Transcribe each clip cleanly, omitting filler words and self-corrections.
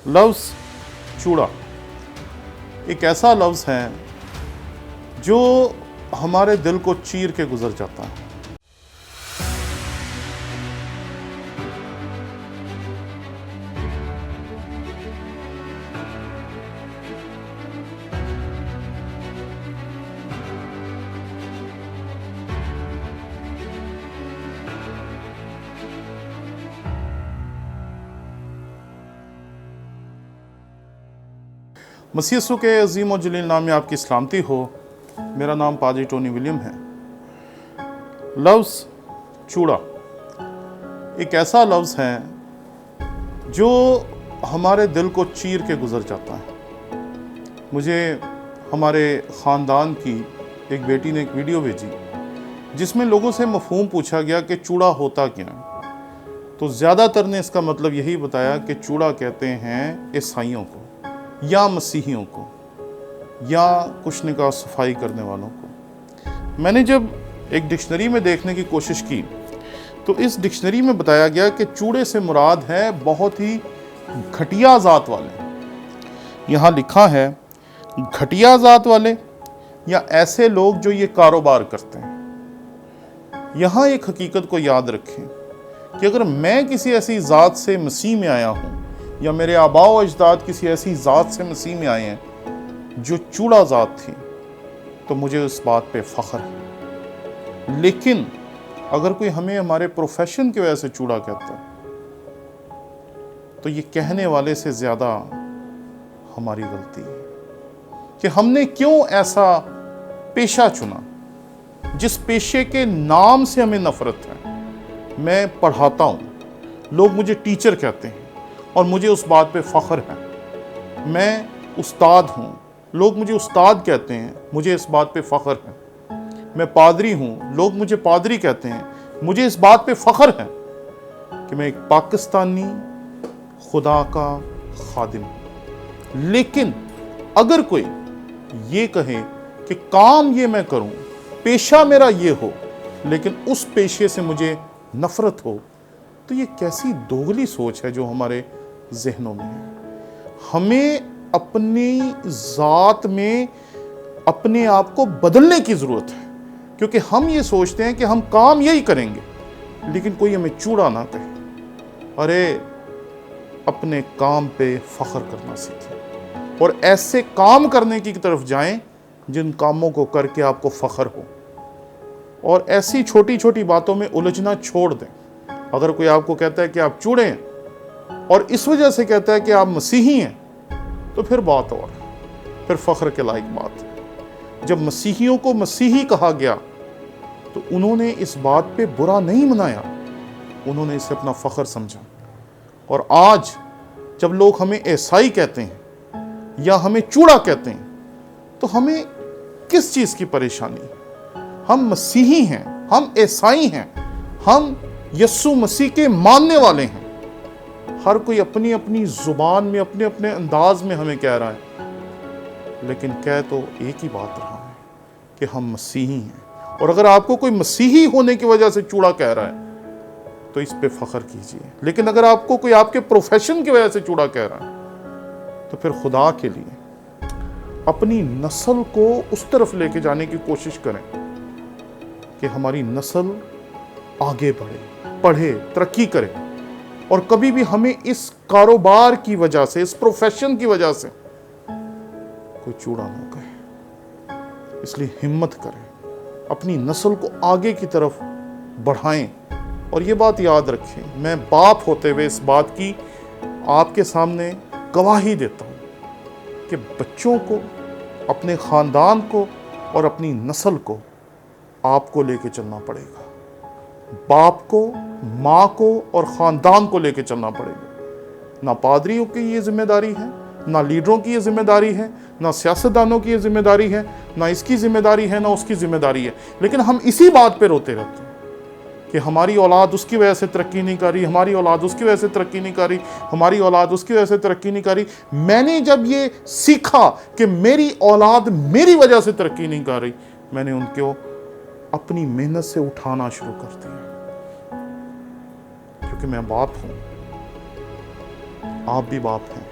लफ्ज़ चूड़ा एक ऐसा लफ्ज़ है जो हमारे दिल को चीर के गुज़र जाता है। मसीह यीशु के अज़ीम और जलील नाम में आपकी सलामती हो। मेरा नाम पादरी टोनी विलियम है। लफ्ज़ चूड़ा एक ऐसा लफ्ज़ है जो हमारे दिल को चीर के गुज़र जाता है। मुझे हमारे ख़ानदान की एक बेटी ने एक वीडियो भेजी जिसमें लोगों से मफ़हूम पूछा गया कि चूड़ा होता क्या है। तो ज़्यादातर ने इसका मतलब यही बताया कि चूड़ा कहते हैं ईसाइयों को या मसीहियों को या कुछ निकाह सफाई करने वालों को। मैंने जब एक डिक्शनरी में देखने की कोशिश की तो इस डिक्शनरी में बताया गया कि चूड़े से मुराद है बहुत ही घटिया ज़ात वाले। यहाँ लिखा है घटिया ज़ात वाले या ऐसे लोग जो ये कारोबार करते हैं। यहाँ एक हकीकत को याद रखें कि अगर मैं किसी ऐसी ज़ात से मसीह में आया हूँ या मेरे आबा व अजदाद किसी ऐसी ज़ात से मसीह में आए हैं जो चूड़ा ज़ात थी तो मुझे उस बात पे फ़ख्र है। लेकिन अगर कोई हमें हमारे प्रोफेशन की वजह से चूड़ा कहता है तो ये कहने वाले से ज़्यादा हमारी गलती है कि हमने क्यों ऐसा पेशा चुना जिस पेशे के नाम से हमें नफ़रत है। मैं पढ़ाता हूँ, लोग मुझे टीचर कहते हैं और मुझे उस बात पे फ़ख्र है। मैं उस्ताद हूँ, लोग मुझे उस्ताद कहते हैं, मुझे इस बात पे फ़ख्र है। मैं पादरी हूँ, लोग मुझे पादरी कहते हैं, मुझे इस बात पे फ़ख्र है कि मैं एक पाकिस्तानी खुदा का खादिम हूँ। लेकिन अगर कोई ये कहे कि काम ये मैं करूँ, पेशा मेरा ये हो, लेकिन उस पेशे से मुझे नफ़रत हो, तो ये कैसी दोगली सोच है जो हमारे ज़हनों में है। हमें अपनी ज़ात में अपने आप को बदलने की ज़रूरत है क्योंकि हम ये सोचते हैं कि हम काम यही करेंगे, लेकिन कोई हमें चूड़ा ना कहे। अरे अपने काम पे फ़ख्र करना सीखें और ऐसे काम करने की तरफ जाएं जिन कामों को करके आपको फ़ख्र हो और ऐसी छोटी छोटी बातों में उलझना छोड़ दें। अगर कोई आपको कहता है कि आप चूड़े हैं और इस वजह से कहता है कि आप मसीही हैं तो फिर बात और है, फिर फ़ख्र के लायक बात है। जब मसीहियों को मसीही कहा गया तो उन्होंने इस बात पे बुरा नहीं मनाया, उन्होंने इसे अपना फ़ख्र समझा। और आज जब लोग हमें ईसाई कहते हैं या हमें चूड़ा कहते हैं तो हमें किस चीज़ की परेशानी? हम मसीही हैं, हम ईसाई हैं, हम यस्सु मसीह के मानने वाले हैं। हर कोई अपनी अपनी ज़ुबान में अपने अपने अंदाज में हमें कह रहा है, लेकिन कह तो एक ही बात रहा है कि हम मसीही हैं। और अगर आपको कोई मसीही होने की वजह से चूड़ा कह रहा है तो इस पे फ़ख्र कीजिए, लेकिन अगर आपको कोई आपके प्रोफेशन की वजह से चूड़ा कह रहा है तो फिर खुदा के लिए अपनी नस्ल को उस तरफ लेके जाने की कोशिश करें कि हमारी नस्ल आगे बढ़े, पढ़े, तरक्की करे और कभी भी हमें इस कारोबार की वजह से, इस प्रोफेशन की वजह से कोई चूड़ा ना कहे। इसलिए हिम्मत करें, अपनी नस्ल को आगे की तरफ बढ़ाएं। और ये बात याद रखें, मैं बाप होते हुए इस बात की आपके सामने गवाही देता हूँ कि बच्चों को, अपने ख़ानदान को और अपनी नस्ल को आपको लेके चलना पड़ेगा। बाप को, माँ को और ख़ानदान को लेके चलना पड़ेगा। ना पादरियों की ये जिम्मेदारी है, ना लीडरों की ये जिम्मेदारी है, ना सियासतदानों की ये जिम्मेदारी है, ना इसकी जिम्मेदारी है, ना उसकी जिम्मेदारी है। लेकिन हम इसी बात पे रोते रहते हैं कि हमारी औलाद उसकी वजह से तरक्की नहीं कर रही, हमारी औलाद उसकी वजह से तरक्की नहीं कर रही, हमारी औलाद उसकी वजह से तरक्की नहीं कर रही। मैंने जब ये सीखा कि मेरी औलाद मेरी वजह से तरक्की नहीं कर रही, मैंने उनको अपनी मेहनत से उठाना शुरू कर दिया क्योंकि मैं बाप हूं, आप भी बाप हैं।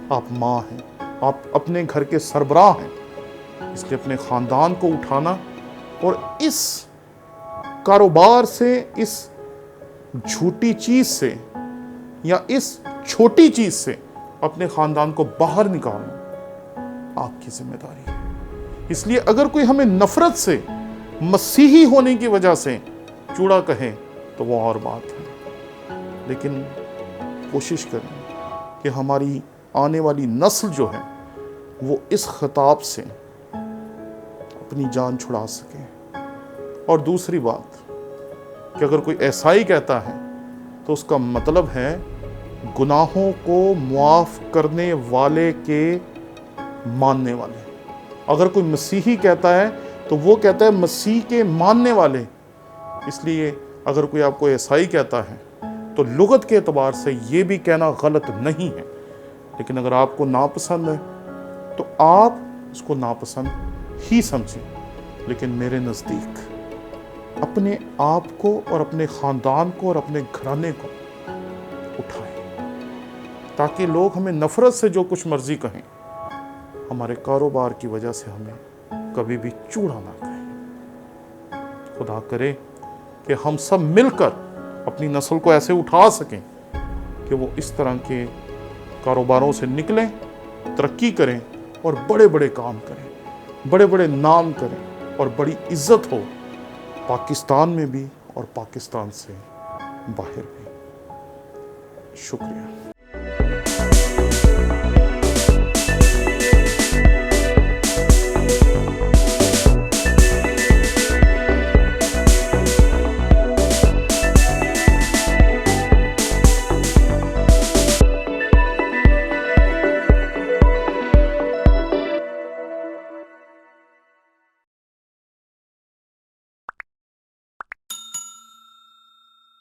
آپ ماں ہیں، آپ اپنے گھر کے سربراہ ہیں، اس لیے اپنے خاندان کو اٹھانا اور اس کاروبار سے، اس جھوٹی چیز سے یا اس چھوٹی چیز سے اپنے خاندان کو باہر نکالنا آپ کی ذمہ داری ہے۔ اس لیے اگر کوئی ہمیں نفرت سے، مسیحی ہونے کی وجہ سے چوڑا کہے تو وہ اور بات ہے، لیکن کوشش کریں کہ ہماری آنے والی نسل جو ہے وہ اس خطاب سے اپنی جان چھڑا سکے۔ اور دوسری بات کہ اگر کوئی عیسائی کہتا ہے تو اس کا مطلب ہے گناہوں کو معاف کرنے والے کے ماننے والے۔ اگر کوئی مسیحی کہتا ہے تو وہ کہتا ہے مسیح کے ماننے والے۔ اس لیے اگر کوئی آپ کو عیسائی کہتا ہے تو لغت کے اعتبار سے یہ بھی کہنا غلط نہیں ہے، لیکن اگر آپ کو ناپسند ہے تو آپ اس کو ناپسند ہی سمجھیں، لیکن میرے نزدیک اپنے آپ کو اور اپنے خاندان کو اور اپنے گھرانے کو اٹھائیں، تاکہ لوگ ہمیں نفرت سے جو کچھ مرضی کہیں، ہمارے کاروبار کی وجہ سے ہمیں کبھی بھی چوڑا نہ کہیں۔ خدا کرے کہ ہم سب مل کر اپنی نسل کو ایسے اٹھا سکیں کہ وہ اس طرح کے کاروباروں سے نکلیں، ترقی کریں اور بڑے بڑے کام کریں، بڑے بڑے نام کریں اور بڑی عزت ہو پاکستان میں بھی اور پاکستان سے باہر بھی۔ شکریہ۔